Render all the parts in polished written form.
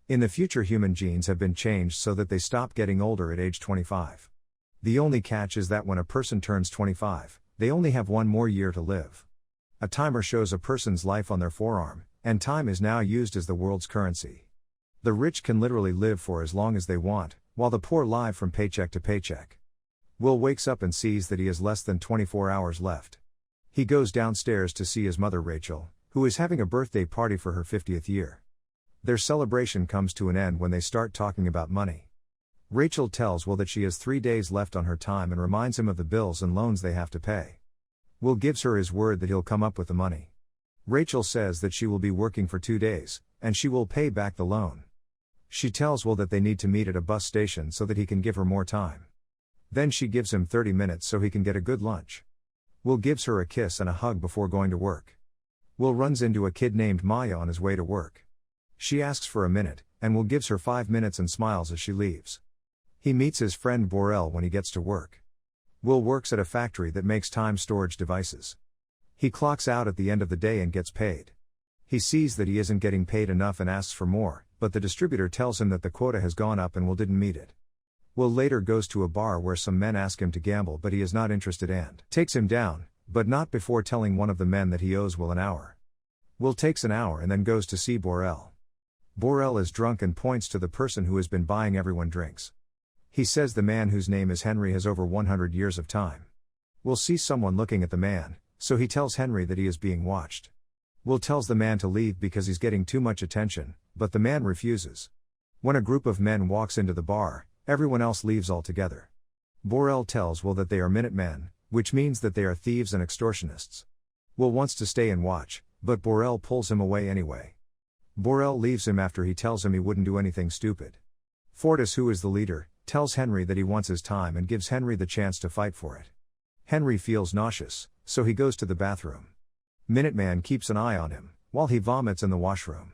In the future, human genes have been changed so that they stop getting older at age 25. The only catch is that when a person turns 25, they only have one more year to live. A timer shows a person's life on their forearm, and time is now used as the world's currency. The rich can literally live for as long as they want, while the poor live from paycheck to paycheck. Will wakes up and sees that he has less than 24 hours left. He goes downstairs to see his mother Rachel, who is having a birthday party for her 50th year. Their celebration comes to an end when they start talking about money. Rachel tells Will that she has 3 days left on her time and reminds him of the bills and loans they have to pay. Will gives her his word that he'll come up with the money. Rachel says that she will be working for 2 days, and she will pay back the loan. She tells Will that they need to meet at a bus station so that he can give her more time. Then she gives him 30 minutes so he can get a good lunch. Will gives her a kiss and a hug before going to work. Will runs into a kid named Maya on his way to work. She asks for a minute, and Will gives her 5 minutes and smiles as she leaves. He meets his friend Borel when he gets to work. Will works at a factory that makes time storage devices. He clocks out at the end of the day and gets paid. He sees that he isn't getting paid enough and asks for more, but the distributor tells him that the quota has gone up and Will didn't meet it. Will later goes to a bar where some men ask him to gamble, but he is not interested and takes him down, but not before telling one of the men that he owes Will an hour. Will takes an hour and then goes to see Borel. Borel is drunk and points to the person who has been buying everyone drinks. He says the man whose name is Henry has over 100 years of time. Will sees someone looking at the man, so he tells Henry that he is being watched. Will tells the man to leave because he's getting too much attention, but the man refuses. When a group of men walks into the bar, everyone else leaves altogether. Borel tells Will that they are Minutemen, which means that they are thieves and extortionists. Will wants to stay and watch, but Borel pulls him away anyway. Borel leaves him after he tells him he wouldn't do anything stupid. Fortis, who is the leader, tells Henry that he wants his time and gives Henry the chance to fight for it. Henry feels nauseous, so he goes to the bathroom. Minuteman keeps an eye on him, while he vomits in the washroom.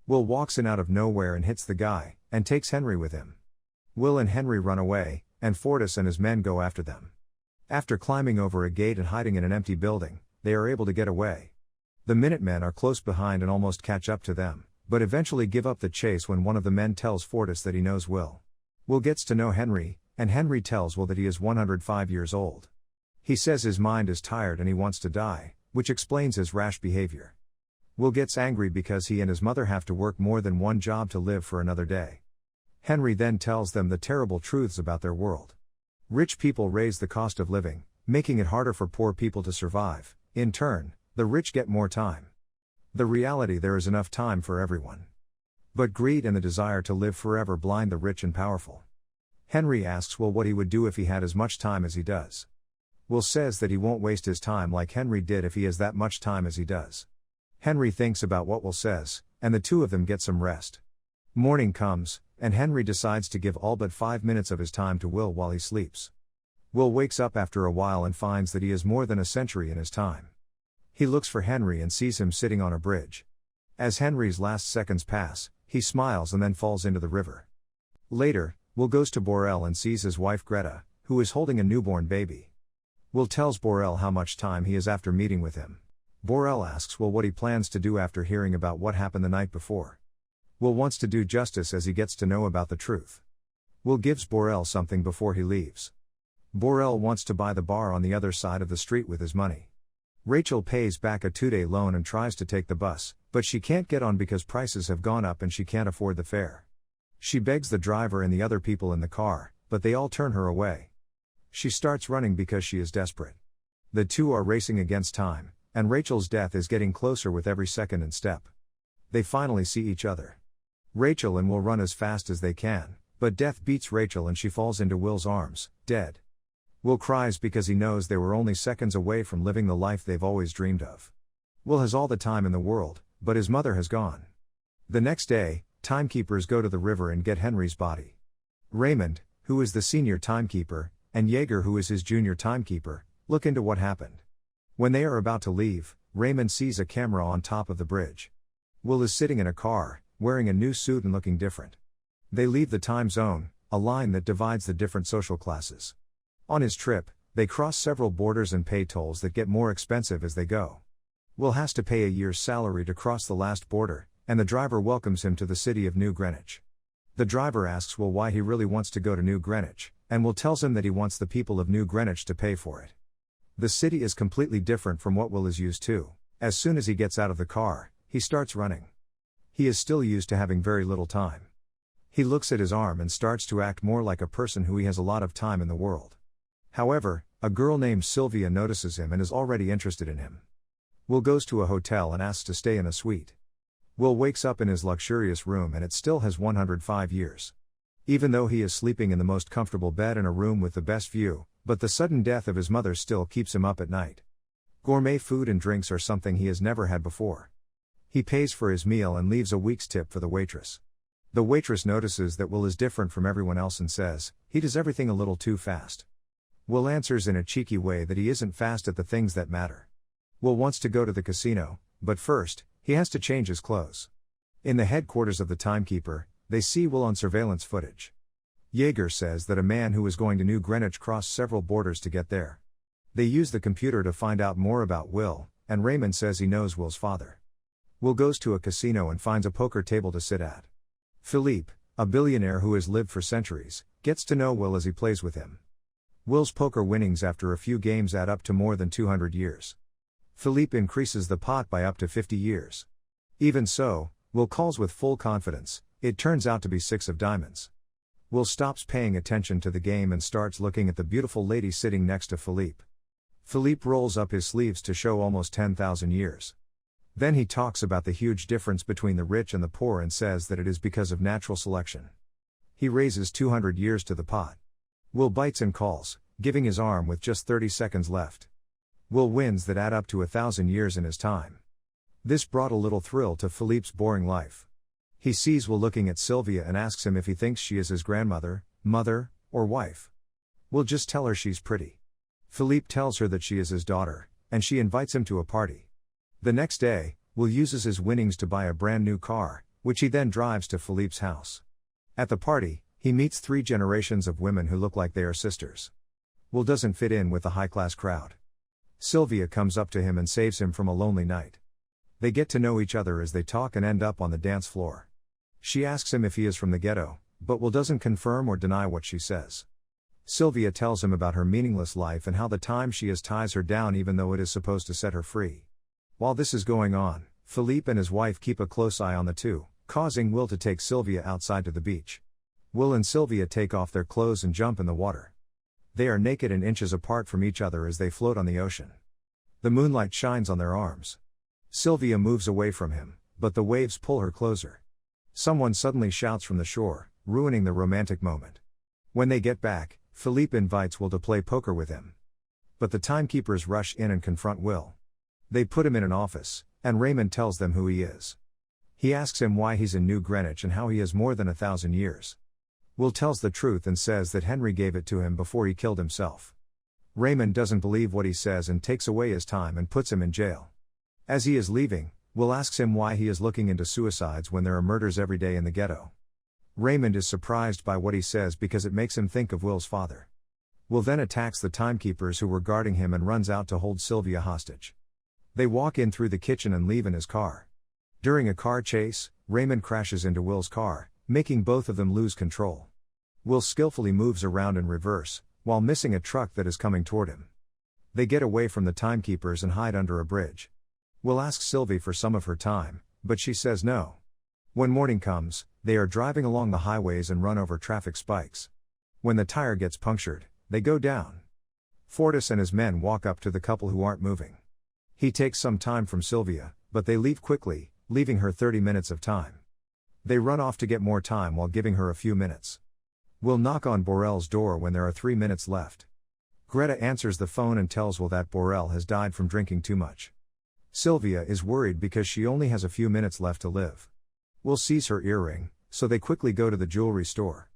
Will walks in out of nowhere and hits the guy, and takes Henry with him. Will and Henry run away, and Fortis and his men go after them. After climbing over a gate and hiding in an empty building, they are able to get away. The Minutemen are close behind and almost catch up to them, but eventually give up the chase when one of the men tells Fortis that he knows Will. Will gets to know Henry, and Henry tells Will that he is 105 years old. He says his mind is tired and he wants to die, which explains his rash behavior. Will gets angry because he and his mother have to work more than one job to live for another day. Henry then tells them the terrible truths about their world. Rich people raise the cost of living, making it harder for poor people to survive. In turn, the rich get more time. The reality there is enough time for everyone. But greed and the desire to live forever blind the rich and powerful. Henry asks Will what he would do if he had as much time as he does. Will says that he won't waste his time like Henry did if he has that much time as he does. Henry thinks about what Will says, and the two of them get some rest. Morning comes, and Henry decides to give all but 5 minutes of his time to Will while he sleeps. Will wakes up after a while and finds that he has more than a century in his time. He looks for Henry and sees him sitting on a bridge. As Henry's last seconds pass, he smiles and then falls into the river. Later, Will goes to Borel and sees his wife Greta, who is holding a newborn baby. Will tells Borel how much time he has after meeting with him. Borel asks Will what he plans to do after hearing about what happened the night before. Will wants to do justice as he gets to know about the truth. Will gives Borel something before he leaves. Borel wants to buy the bar on the other side of the street with his money. Rachel pays back a 2-day loan and tries to take the bus, but she can't get on because prices have gone up and she can't afford the fare. She begs the driver and the other people in the car, but they all turn her away. She starts running because she is desperate. The two are racing against time, and Rachel's death is getting closer with every second and step. They finally see each other. Rachel and Will run as fast as they can, but death beats Rachel and she falls into Will's arms, dead. Will cries because he knows they were only seconds away from living the life they've always dreamed of. Will has all the time in the world, but his mother has gone. The next day, timekeepers go to the river and get Henry's body. Raymond, who is the senior timekeeper, and Jaeger, who is his junior timekeeper, look into what happened. When they are about to leave, Raymond sees a camera on top of the bridge. Will is sitting in a car, wearing a new suit and looking different. They leave the time zone, a line that divides the different social classes. On his trip, they cross several borders and pay tolls that get more expensive as they go. Will has to pay a year's salary to cross the last border, and the driver welcomes him to the city of New Greenwich. The driver asks Will why he really wants to go to New Greenwich, and Will tells him that he wants the people of New Greenwich to pay for it. The city is completely different from what Will is used to. As soon as he gets out of the car, he starts running. He is still used to having very little time. He looks at his arm and starts to act more like a person who has a lot of time in the world. However, a girl named Sylvia notices him and is already interested in him. Will goes to a hotel and asks to stay in a suite. Will wakes up in his luxurious room and it still has 105 years. Even though he is sleeping in the most comfortable bed in a room with the best view, but the sudden death of his mother still keeps him up at night. Gourmet food and drinks are something he has never had before. He pays for his meal and leaves a week's tip for the waitress. The waitress notices that Will is different from everyone else and says, he does everything a little too fast. Will answers in a cheeky way that he isn't fast at the things that matter. Will wants to go to the casino, but first, he has to change his clothes. In the headquarters of the timekeeper, they see Will on surveillance footage. Jaeger says that a man who is going to New Greenwich crossed several borders to get there. They use the computer to find out more about Will, and Raymond says he knows Will's father. Will goes to a casino and finds a poker table to sit at. Philippe, a billionaire who has lived for centuries, gets to know Will as he plays with him. Will's poker winnings after a few games add up to more than 200 years. Philippe increases the pot by up to 50 years. Even so, Will calls with full confidence, it turns out to be 6 of diamonds. Will stops paying attention to the game and starts looking at the beautiful lady sitting next to Philippe. Philippe rolls up his sleeves to show almost 10,000 years. Then he talks about the huge difference between the rich and the poor and says that it is because of natural selection. He raises 200 years to the pot. Will bites and calls, giving his arm with just 30 seconds left. Will wins that add up to 1,000 years in his time. This brought a little thrill to Philippe's boring life. He sees Will looking at Sylvia and asks him if he thinks she is his grandmother, mother, or wife. Will just tell her she's pretty. Philippe tells her that she is his daughter, and she invites him to a party. The next day, Will uses his winnings to buy a brand new car, which he then drives to Philippe's house. At the party, he meets 3 generations of women who look like they are sisters. Will doesn't fit in with the high-class crowd. Sylvia comes up to him and saves him from a lonely night. They get to know each other as they talk and end up on the dance floor. She asks him if he is from the ghetto, but Will doesn't confirm or deny what she says. Sylvia tells him about her meaningless life and how the time she has ties her down even though it is supposed to set her free. While this is going on, Philippe and his wife keep a close eye on the two, causing Will to take Sylvia outside to the beach. Will and Sylvia take off their clothes and jump in the water. They are naked and inches apart from each other as they float on the ocean. The moonlight shines on their arms. Sylvia moves away from him, but the waves pull her closer. Someone suddenly shouts from the shore, ruining the romantic moment. When they get back, Philippe invites Will to play poker with him. But the timekeepers rush in and confront Will. They put him in an office, and Raymond tells them who he is. He asks him why he's in New Greenwich and how he has more than 1,000 years. Will tells the truth and says that Henry gave it to him before he killed himself. Raymond doesn't believe what he says and takes away his time and puts him in jail. As he is leaving, Will asks him why he is looking into suicides when there are murders every day in the ghetto. Raymond is surprised by what he says because it makes him think of Will's father. Will then attacks the timekeepers who were guarding him and runs out to hold Sylvia hostage. They walk in through the kitchen and leave in his car. During a car chase, Raymond crashes into Will's car, making both of them lose control. Will skillfully moves around in reverse, while missing a truck that is coming toward him. They get away from the timekeepers and hide under a bridge. Will asks Sylvie for some of her time, but she says no. When morning comes, they are driving along the highways and run over traffic spikes. When the tire gets punctured, they go down. Fortis and his men walk up to the couple who aren't moving. He takes some time from Sylvia, but they leave quickly, leaving her 30 minutes of time. They run off to get more time while giving her a few minutes. Will knock on Borel's door when there are 3 minutes left. Greta answers the phone and tells Will that Borel has died from drinking too much. Sylvia is worried because she only has a few minutes left to live. Will sees her earring, so they quickly go to the jewelry store.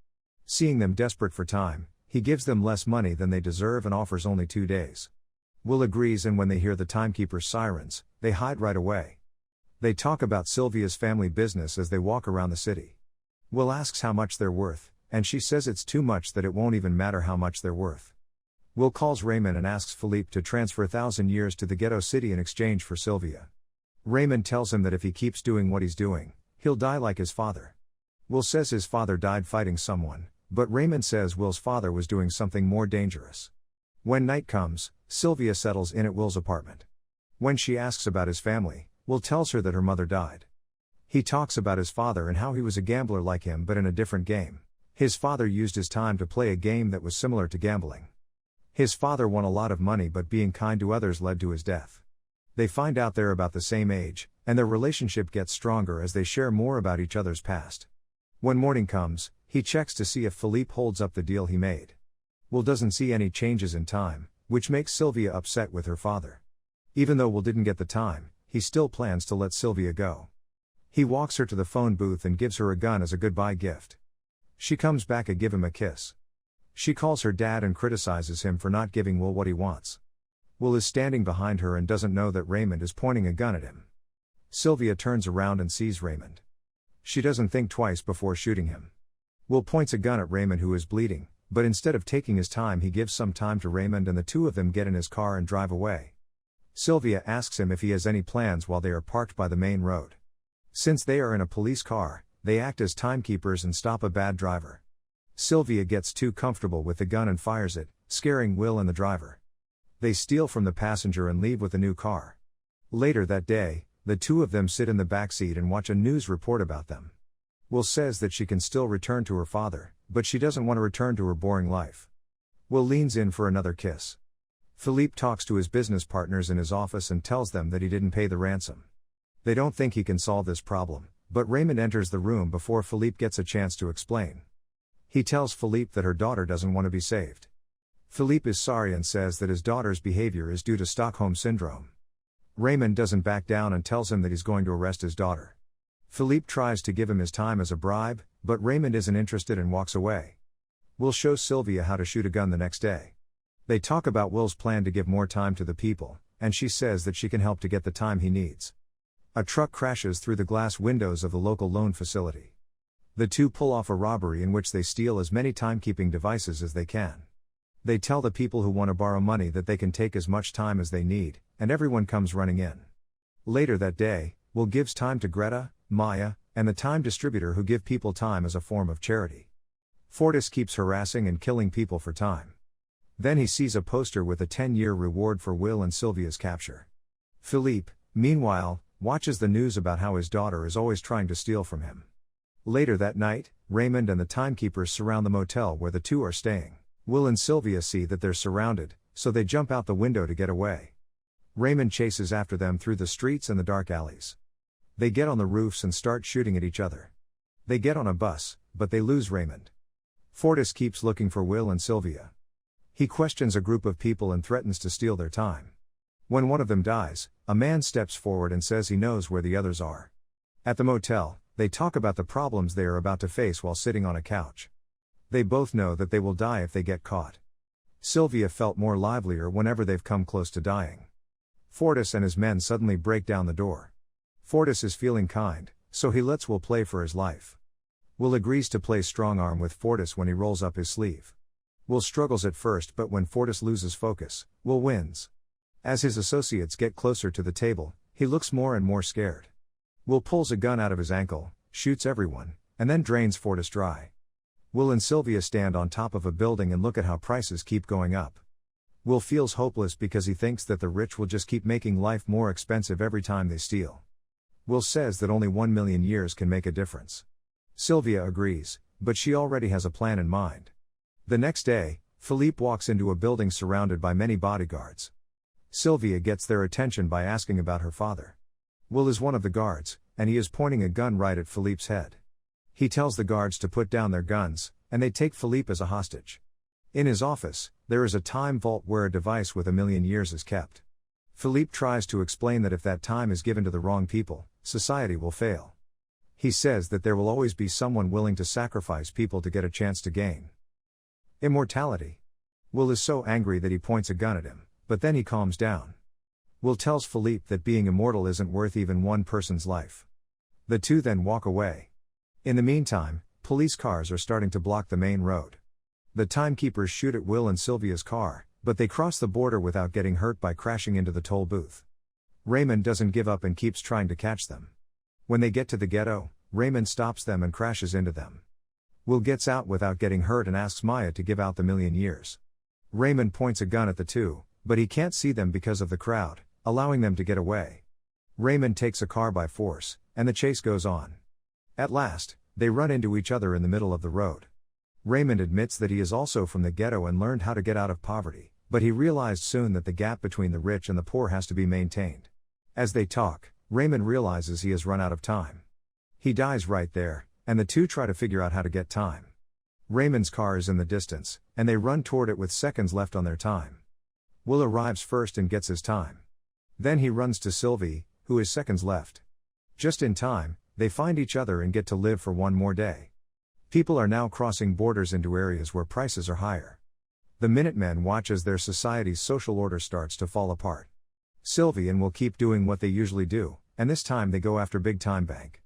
Seeing them desperate for time, he gives them less money than they deserve and offers only 2 days. Will agrees, and when they hear the timekeeper's sirens, they hide right away. They talk about Sylvia's family business as they walk around the city. Will asks how much they're worth, and she says it's too much that it won't even matter how much they're worth. Will calls Raymond and asks Philippe to transfer 1,000 years to the ghetto city in exchange for Sylvia. Raymond tells him that if he keeps doing what he's doing, He'll die like his father. Will says his father died fighting someone, but Raymond says Will's father was doing something more dangerous. When night comes, Sylvia settles in at Will's apartment. When she asks about his family, Will tells her that her mother died. He talks about his father and how he was a gambler like him but in a different game. His father used his time to play a game that was similar to gambling. His father won a lot of money, but being kind to others led to his death. They find out they're about the same age, and their relationship gets stronger as they share more about each other's past. When morning comes, he checks to see if Philippe holds up the deal he made. Will doesn't see any changes in time, which makes Sylvia upset with her father. Even though Will didn't get the time, he still plans to let Sylvia go. He walks her to the phone booth and gives her a gun as a goodbye gift. She comes back and gives him a kiss. She calls her dad and criticizes him for not giving Will what he wants. Will is standing behind her and doesn't know that Raymond is pointing a gun at him. Sylvia turns around and sees Raymond. She doesn't think twice before shooting him. Will points a gun at Raymond, who is bleeding, but instead of taking his time he gives some time to Raymond, and the two of them get in his car and drive away. Sylvia asks him if he has any plans while they are parked by the main road. Since they are in a police car, they act as timekeepers and stop a bad driver. Sylvia gets too comfortable with the gun and fires it, scaring Will and the driver. They steal from the passenger and leave with the new car. Later that day, the two of them sit in the backseat and watch a news report about them. Will says that she can still return to her father, but she doesn't want to return to her boring life. Will leans in for another kiss. Philippe talks to his business partners in his office and tells them that he didn't pay the ransom. They don't think he can solve this problem, but Raymond enters the room before Philippe gets a chance to explain. He tells Philippe that her daughter doesn't want to be saved. Philippe is sorry and says that his daughter's behavior is due to Stockholm Syndrome. Raymond doesn't back down and tells him that he's going to arrest his daughter. Philippe tries to give him his time as a bribe, but Raymond isn't interested and walks away. Will shows Sylvia how to shoot a gun the next day. They talk about Will's plan to give more time to the people, and she says that she can help to get the time he needs. A truck crashes through the glass windows of the local loan facility. The two pull off a robbery in which they steal as many timekeeping devices as they can. They tell the people who want to borrow money that they can take as much time as they need, and everyone comes running in. Later that day, Will gives time to Greta, Maya, and the time distributor, who give people time as a form of charity. Fortis keeps harassing and killing people for time. Then he sees a poster with a 10-year reward for Will and Sylvia's capture. Philippe, meanwhile, watches the news about how his daughter is always trying to steal from him. Later that night, Raymond and the timekeepers surround the motel where the two are staying. Will and Sylvia see that they're surrounded, so they jump out the window to get away. Raymond chases after them through the streets and the dark alleys. They get on the roofs and start shooting at each other. They get on a bus, but they lose Raymond. Fortis keeps looking for Will and Sylvia. He questions a group of people and threatens to steal their time. When one of them dies, a man steps forward and says he knows where the others are. At the motel, they talk about the problems they are about to face while sitting on a couch. They both know that they will die if they get caught. Sylvia felt more livelier whenever they've come close to dying. Fortis and his men suddenly break down the door. Fortis is feeling kind, so he lets Will play for his life. Will agrees to play strong arm with Fortis when he rolls up his sleeve. Will struggles at first, but when Fortis loses focus, Will wins. As his associates get closer to the table, he looks more and more scared. Will pulls a gun out of his ankle, shoots everyone, and then drains Fortis dry. Will and Sylvia stand on top of a building and look at how prices keep going up. Will feels hopeless because he thinks that the rich will just keep making life more expensive every time they steal. Will says that only 1 million years can make a difference. Sylvia agrees, but she already has a plan in mind. The next day, Philippe walks into a building surrounded by many bodyguards. Sylvia gets their attention by asking about her father. Will is one of the guards, and he is pointing a gun right at Philippe's head. He tells the guards to put down their guns, and they take Philippe as a hostage. In his office, there is a time vault where a device with 1 million years is kept. Philippe tries to explain that if that time is given to the wrong people, society will fail. He says that there will always be someone willing to sacrifice people to get a chance to gain immortality. Will is so angry that he points a gun at him, but then he calms down. Will tells Philippe that being immortal isn't worth even one person's life. The two then walk away. In the meantime, police cars are starting to block the main road. The timekeepers shoot at Will and Sylvia's car, but they cross the border without getting hurt by crashing into the toll booth. Raymond doesn't give up and keeps trying to catch them. When they get to the ghetto, Raymond stops them and crashes into them. Will gets out without getting hurt and asks Maya to give out the million years. Raymond points a gun at the two, but he can't see them because of the crowd, allowing them to get away. Raymond takes a car by force, and the chase goes on. At last, they run into each other in the middle of the road. Raymond admits that he is also from the ghetto and learned how to get out of poverty, but he realized soon that the gap between the rich and the poor has to be maintained. As they talk, Raymond realizes he has run out of time. He dies right there, and the two try to figure out how to get time. Raymond's car is in the distance, and they run toward it with seconds left on their time. Will arrives first and gets his time. Then he runs to Sylvie, who is seconds left. Just in time, they find each other and get to live for one more day. People are now crossing borders into areas where prices are higher. The Minutemen watch as their society's social order starts to fall apart. Sylvie and Will keep doing what they usually do, and this time they go after Big Time Bank.